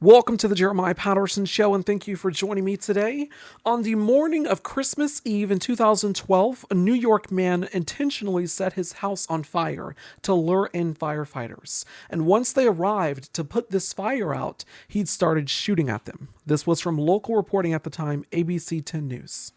Welcome to the Jeremiah Patterson Show, and thank you for joining me today. On the morning of Christmas Eve in 2012, a New York man intentionally set his house on fire to lure in firefighters. And once they arrived to put this fire out, he'd started shooting at them. This was from local reporting at the time, ABC 10 News.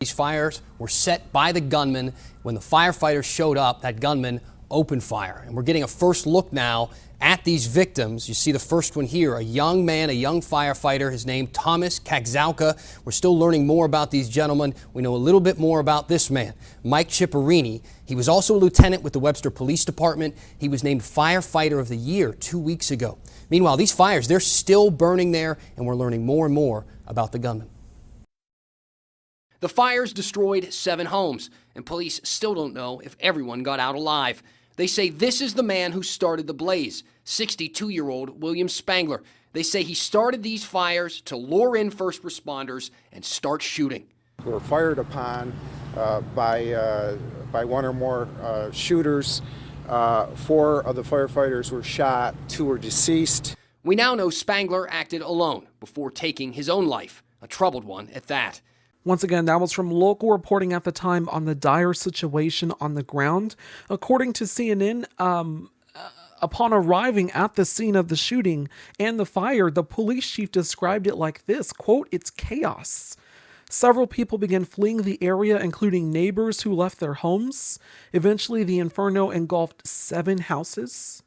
These fires were set by the gunman. When the firefighters showed up, that gunman opened fire. And we're getting a first look now at these victims. You see the first one here, a young man, a young firefighter, his name Thomas Kagzauka. We're still learning more about these gentlemen. We know a little bit more about this man, Mike Ciparini. He was also a lieutenant with the Webster Police Department. He was named Firefighter of the Year 2 weeks ago. Meanwhile, these fires, they're still burning there, and we're learning more and more about the gunman. The fires destroyed 7 homes, and police still don't know if everyone got out alive. They say this is the man who started the blaze, 62-year-old William Spangler. They say he started these fires to lure in first responders and start shooting. We were fired upon by one or more shooters. 4 of the firefighters were shot, 2 were deceased. We now know Spangler acted alone before taking his own life, a troubled one at that. Once again, that was from local reporting at the time on the dire situation on the ground. According to CNN, upon arriving at the scene of the shooting and the fire, the police chief described it like this, quote, "It's chaos." Several people began fleeing the area, including neighbors who left their homes. Eventually, the inferno engulfed 7 houses.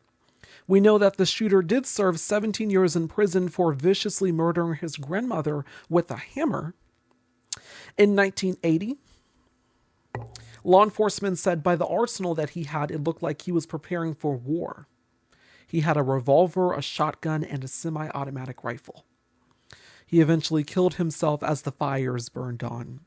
We know that the shooter did serve 17 years in prison for viciously murdering his grandmother with a hammer. In 1980, law enforcement said by the arsenal that he had, it looked like he was preparing for war. He had a revolver, a shotgun, and a semi-automatic rifle. He eventually killed himself as the fires burned on.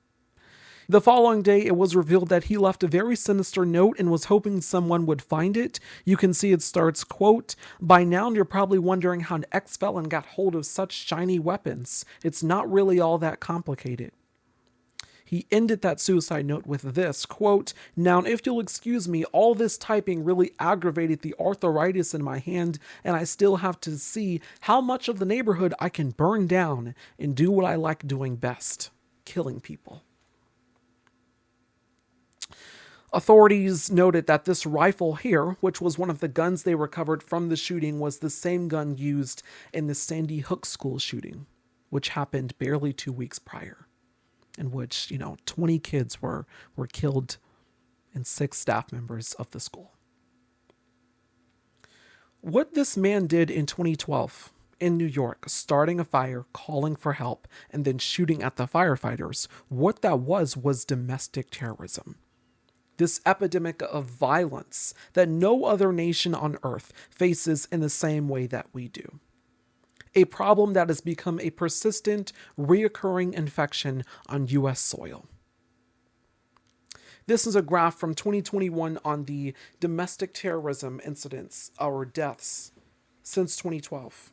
The following day, it was revealed that he left a very sinister note and was hoping someone would find it. You can see it starts, quote, "By now you're probably wondering how an ex-felon got hold of such shiny weapons. It's not really all that complicated." He ended that suicide note with this, quote, "Now, if you'll excuse me, all this typing really aggravated the arthritis in my hand, and I still have to see how much of the neighborhood I can burn down and do what I like doing best, killing people." Authorities noted that this rifle here, which was one of the guns they recovered from the shooting, was the same gun used in the Sandy Hook school shooting, which happened barely 2 weeks prior, in which, 20 kids were killed and 6 staff members of the school. What this man did in 2012 in New York, starting a fire, calling for help, and then shooting at the firefighters, what that was domestic terrorism. This epidemic of violence that no other nation on earth faces in the same way that we do. A problem that has become a persistent, reoccurring infection on U.S. soil. This is a graph from 2021 on the domestic terrorism incidents or deaths since 2012.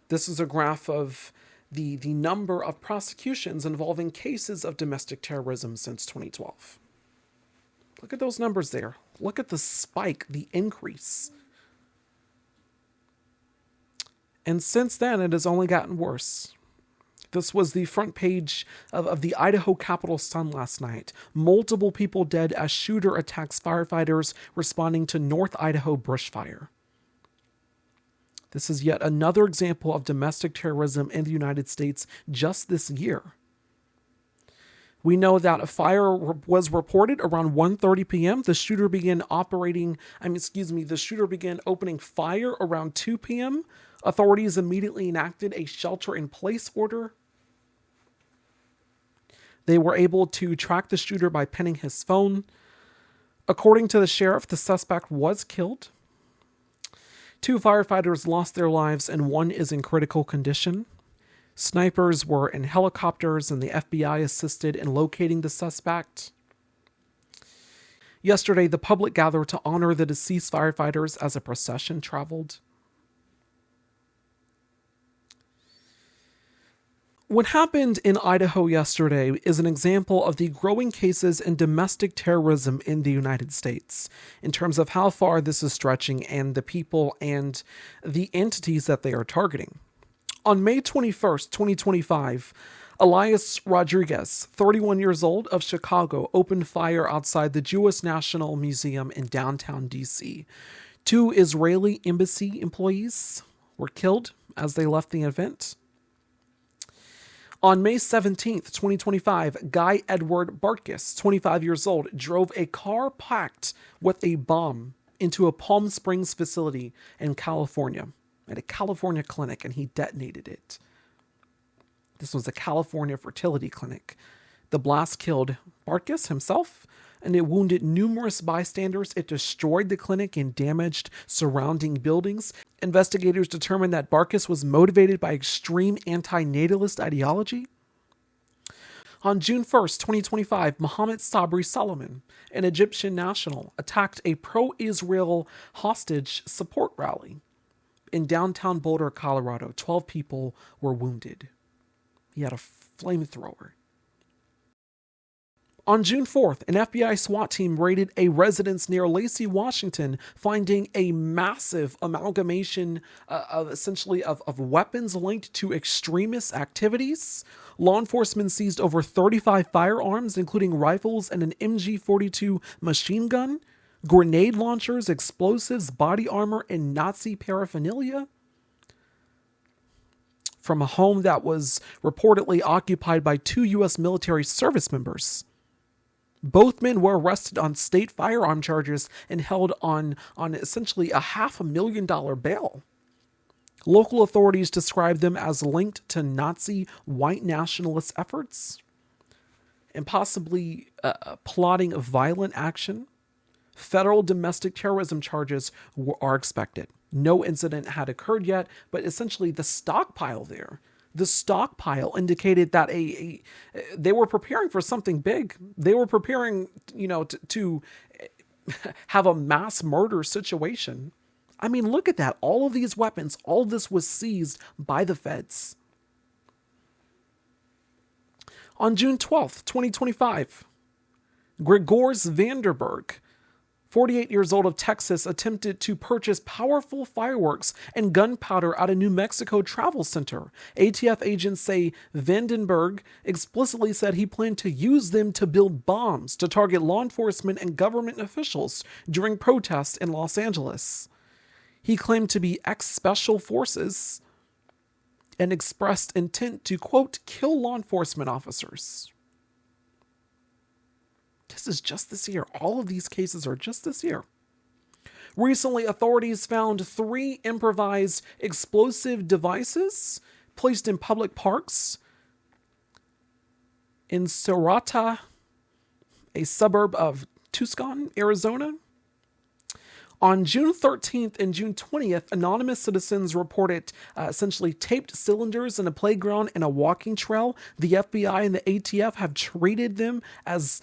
This is a graph of the number of prosecutions involving cases of domestic terrorism since 2012. Look at those numbers there. Look at the spike, the increase. And since then, it has only gotten worse. This was the front page of the Idaho Capitol Sun last night. Multiple people dead as shooter attacks firefighters responding to North Idaho brush fire. This is yet another example of domestic terrorism in the United States just this year. We know that a fire was reported around 1:30 p.m. The shooter began opening fire around 2 p.m. Authorities immediately enacted a shelter-in-place order. They were able to track the shooter by pinning his phone. According to the sheriff, the suspect was killed. 2 firefighters lost their lives and 1 is in critical condition. Snipers were in helicopters and the FBI assisted in locating the suspect. Yesterday, the public gathered to honor the deceased firefighters as a procession traveled. What happened in Idaho yesterday is an example of the growing cases in domestic terrorism in the United States, in terms of how far this is stretching and the people and the entities that they are targeting. On May 21st, 2025, Elias Rodriguez, 31 years old, of Chicago, opened fire outside the Jewish National Museum in downtown D.C. 2 Israeli embassy employees were killed as they left the event. On May 17th, 2025, Guy Edward Bartkus, 25 years old, drove a car packed with a bomb into a Palm Springs facility in California, at a California clinic, and he detonated it. This was a California fertility clinic. The blast killed Bartkus himself, and it wounded numerous bystanders. It destroyed the clinic and damaged surrounding buildings. Investigators determined that Bartkus was motivated by extreme anti-natalist ideology. On June 1st, 2025, Mohammed Sabri Solomon, an Egyptian national, attacked a pro-Israel hostage support rally in downtown Boulder, Colorado. 12 people were wounded. He had a flamethrower. On June 4th, an FBI SWAT team raided a residence near Lacey, Washington, finding a massive amalgamation of weapons linked to extremist activities. Law enforcement seized over 35 firearms, including rifles and an MG-42 machine gun, grenade launchers, explosives, body armor, and Nazi paraphernalia from a home that was reportedly occupied by 2 U.S. military service members. Both men were arrested on state firearm charges and held on essentially a $500,000 bail. Local authorities described them as linked to Nazi white nationalist efforts and possibly plotting a violent action. Federal domestic terrorism charges are expected. No incident had occurred yet, but essentially the stockpile indicated that they were preparing for something big. They were preparing, to have a mass murder situation. I mean, look at that. All of these weapons, all of this was seized by the feds. On June 12th, 2025, Gregors Vanderberg, 48 years old, of Texas, attempted to purchase powerful fireworks and gunpowder at a New Mexico travel center. ATF agents say Vandenberg explicitly said he planned to use them to build bombs to target law enforcement and government officials during protests in Los Angeles. He claimed to be ex-special forces and expressed intent to, quote, kill law enforcement officers. This is just this year. All of these cases are just this year. Recently, authorities found 3 improvised explosive devices placed in public parks in Serrata, a suburb of Tucson, Arizona. On June 13th and June 20th, anonymous citizens reported essentially taped cylinders in a playground and a walking trail. The FBI and the ATF have treated them as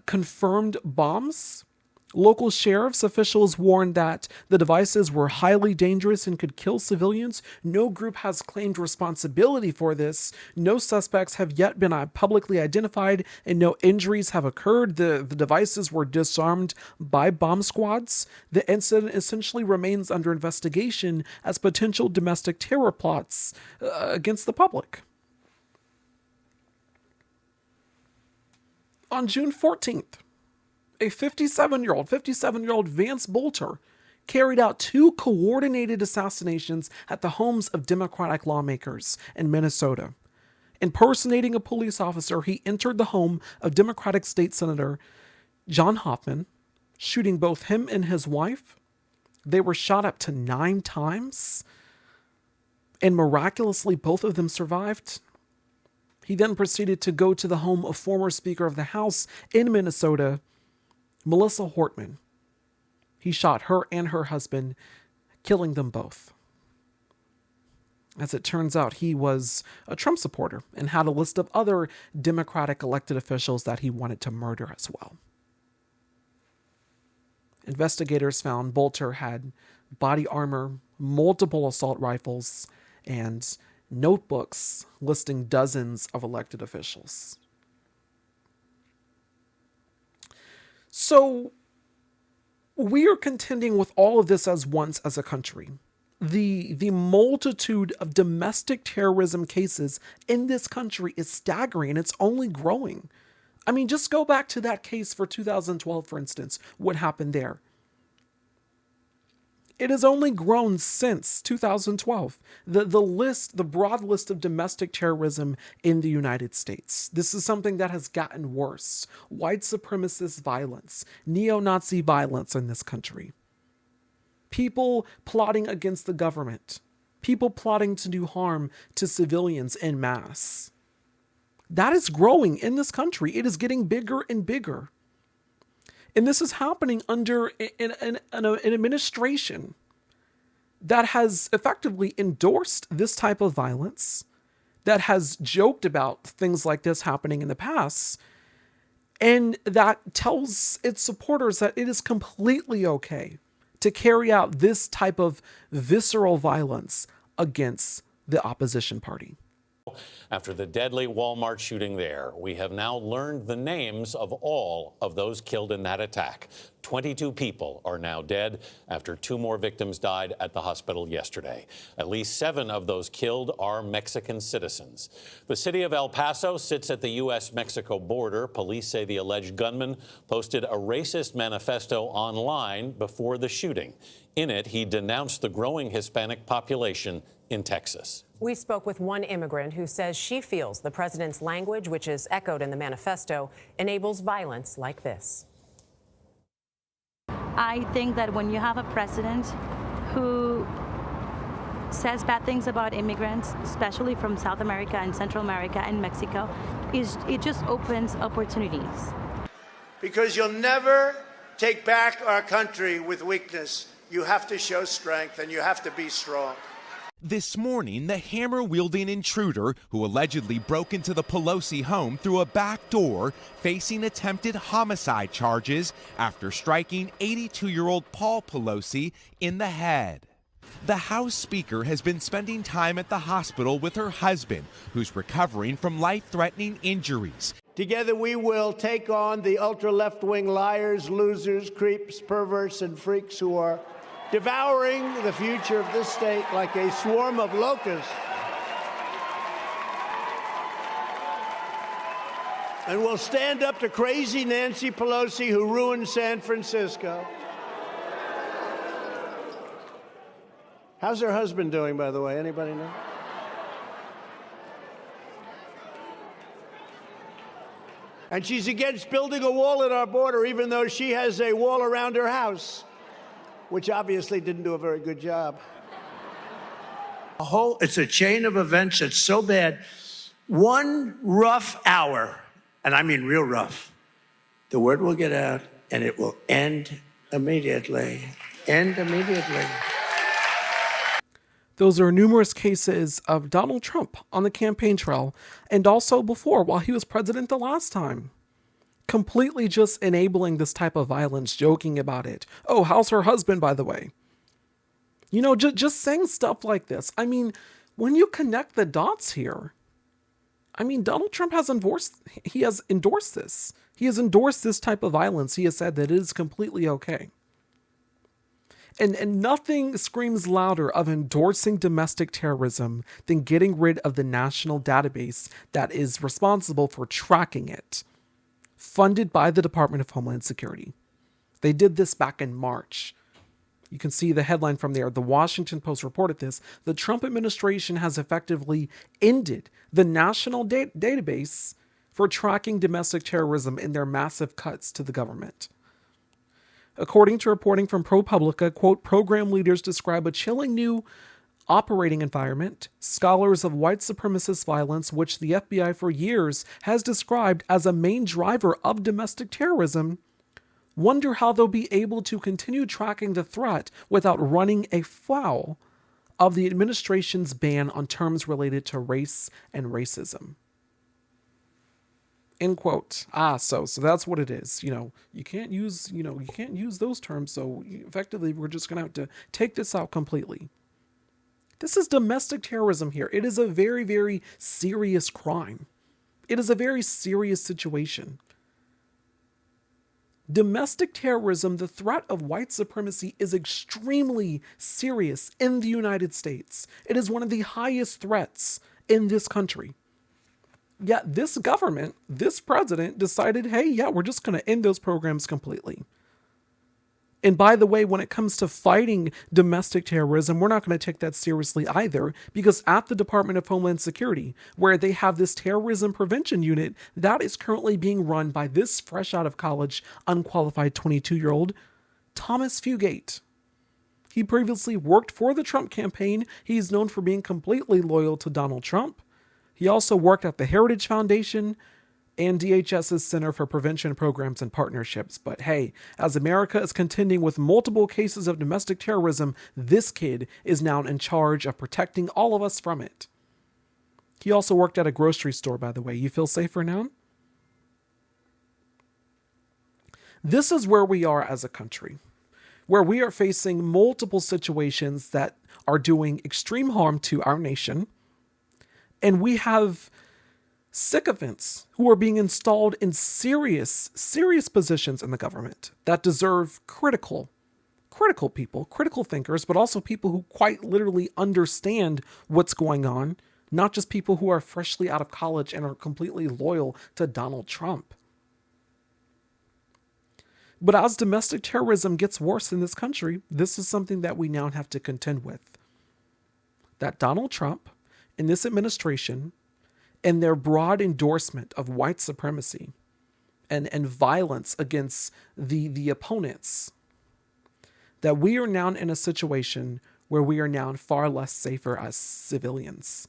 confirmed bombs. Local sheriff's officials warned that the devices were highly dangerous and could kill civilians. No group has claimed responsibility for this. No suspects have yet been publicly identified, and no injuries have occurred. The devices were disarmed by bomb squads. The incident essentially remains under investigation as potential domestic terror plots against the public. On June 14th, a 57-year-old Vance Bolter carried out 2 coordinated assassinations at the homes of Democratic lawmakers in Minnesota. Impersonating a police officer, he entered the home of Democratic State Senator John Hoffman, shooting both him and his wife. They were shot up to 9 times, and miraculously both of them survived. He then proceeded to go to the home of former Speaker of the House in Minnesota, Melissa Hortman. He shot her and her husband, killing them both. As it turns out, he was a Trump supporter and had a list of other Democratic elected officials that he wanted to murder as well. Investigators found Bolter had body armor, multiple assault rifles, and notebooks listing dozens of elected officials. So we are contending with all of this as once as a country. The multitude of domestic terrorism cases in this country is staggering, and it's only growing. I mean, just go back to that case for 2012, for instance, what happened there. It has only grown since 2012. The broad list of domestic terrorism in the United States. This is something that has gotten worse. White supremacist violence, neo-Nazi violence in this country. People plotting against the government. People plotting to do harm to civilians en masse. That is growing in this country. It is getting bigger and bigger. And this is happening under an administration that has effectively endorsed this type of violence, that has joked about things like this happening in the past, and that tells its supporters that it is completely okay to carry out this type of visceral violence against the opposition party. After the deadly Walmart shooting there, we have now learned the names of all of those killed in that attack. 22 people are now dead after 2 more victims died at the hospital yesterday. At least 7 of those killed are Mexican citizens. The city of El Paso sits at the U.S.-Mexico border. Police say the alleged gunman posted a racist manifesto online before the shooting. In it, he denounced the growing Hispanic population in Texas. We spoke with one immigrant who says she feels the president's language, which is echoed in the manifesto, enables violence like this. I think that when you have a president who says bad things about immigrants, especially from South America and Central America and Mexico, it just opens opportunities. Because you'll never take back our country with weakness. You have to show strength, and you have to be strong. This morning, the hammer-wielding intruder who allegedly broke into the Pelosi home through a back door, facing attempted homicide charges after striking 82-year-old Paul Pelosi in the head. The House Speaker has been spending time at the hospital with her husband, who's recovering from life-threatening injuries. Together we will take on the ultra-left-wing liars, losers, creeps, perverts, and freaks who are devouring the future of this state like a swarm of locusts. And we'll stand up to crazy Nancy Pelosi, who ruined San Francisco. How's her husband doing, by the way? Anybody know? And she's against building a wall at our border, even though she has a wall around her house, which obviously didn't do a very good job. It's a chain of events that's so bad. One rough hour, and I mean real rough, the word will get out and it will end immediately. End immediately. Those are numerous cases of Donald Trump on the campaign trail, and also before, while he was president the last time. Completely just enabling this type of violence, joking about it. Oh, how's her husband, by the way? You know, just saying stuff like this. I mean, when you connect the dots here, I mean, Donald Trump has endorsed this. He has endorsed this type of violence. He has said that it is completely okay. And nothing screams louder of endorsing domestic terrorism than getting rid of the national database that is responsible for tracking it, funded by the Department of Homeland Security. They did this back in March. You can see the headline from there. The Washington Post reported this. The Trump administration has effectively ended the national database for tracking domestic terrorism in their massive cuts to the government. According to reporting from ProPublica, quote, program leaders describe a chilling new operating environment. Scholars of white supremacist violence, which the FBI for years has described as a main driver of domestic terrorism, wonder how they'll be able to continue tracking the threat without running afoul of the administration's ban on terms related to race and racism. End quote. So that's what it is. You can't use those terms. So effectively, we're just going to have to take this out completely. This is domestic terrorism here. It is a very, very serious crime. It is a very serious situation. Domestic terrorism, the threat of white supremacy, is extremely serious in the United States. It is one of the highest threats in this country. Yet this government, this president decided, hey, yeah, we're just going to end those programs completely. And by the way, when it comes to fighting domestic terrorism, we're not going to take that seriously either, because at the Department of Homeland Security, where they have this terrorism prevention unit, that is currently being run by this fresh out of college, unqualified 22-year-old, Thomas Fugate. He previously worked for the Trump campaign. He's known for being completely loyal to Donald Trump. He also worked at the Heritage Foundation and DHS's Center for Prevention Programs and Partnerships. But hey, as America is contending with multiple cases of domestic terrorism, this kid is now in charge of protecting all of us from it. He also worked at a grocery store, by the way. You feel safer now? This is where we are as a country, where we are facing multiple situations that are doing extreme harm to our nation. And we have sycophants who are being installed in serious positions in the government that deserve critical people, critical thinkers, but also people who quite literally understand what's going on, not just people who are freshly out of college and are completely loyal to Donald Trump. But as domestic terrorism gets worse in this country, this is something that we now have to contend with. That Donald Trump and this administration and their broad endorsement of white supremacy and violence against the opponents, that we are now in a situation where we are now far less safer as civilians,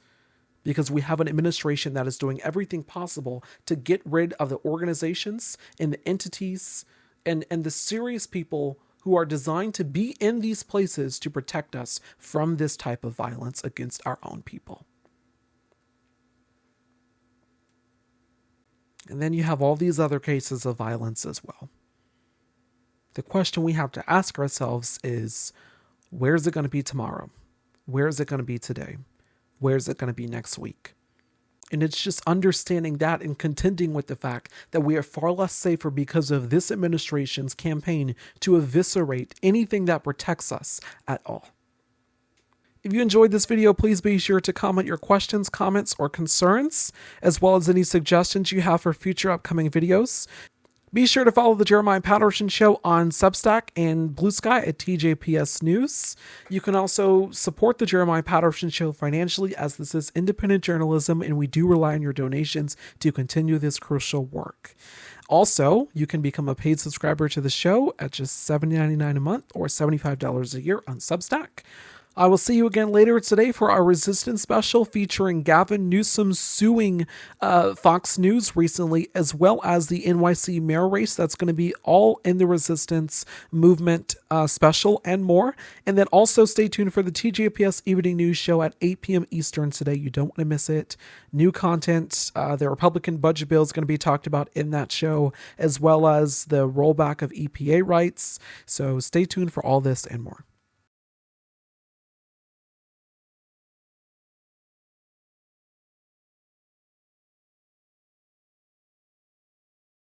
because we have an administration that is doing everything possible to get rid of the organizations and the entities and the serious people who are designed to be in these places to protect us from this type of violence against our own people. And then you have all these other cases of violence as well. The question we have to ask ourselves is, where is it going to be tomorrow? Where is it going to be today? Where is it going to be next week? And it's just understanding that and contending with the fact that we are far less safer because of this administration's campaign to eviscerate anything that protects us at all. If you enjoyed this video, please be sure to comment your questions, comments, or concerns, as well as any suggestions you have for future upcoming videos. Be sure to follow the Jeremiah Patterson Show on Substack and Blue Sky at tjpsnews. You can also support the Jeremiah Patterson Show financially, as this is independent journalism and we do rely on your donations to continue this crucial work. Also, you can become a paid subscriber to the show at just $7.99 a month or $75 a year on Substack. I will see you again later today for our Resistance special featuring Gavin Newsom suing Fox News recently, as well as the NYC mayor race. That's going to be all in the Resistance movement special and more. And then also stay tuned for the TJPS Evening News Show at 8 p.m. Eastern today. You don't want to miss it. New content. The Republican budget bill is going to be talked about in that show, as well as the rollback of EPA rights. So stay tuned for all this and more.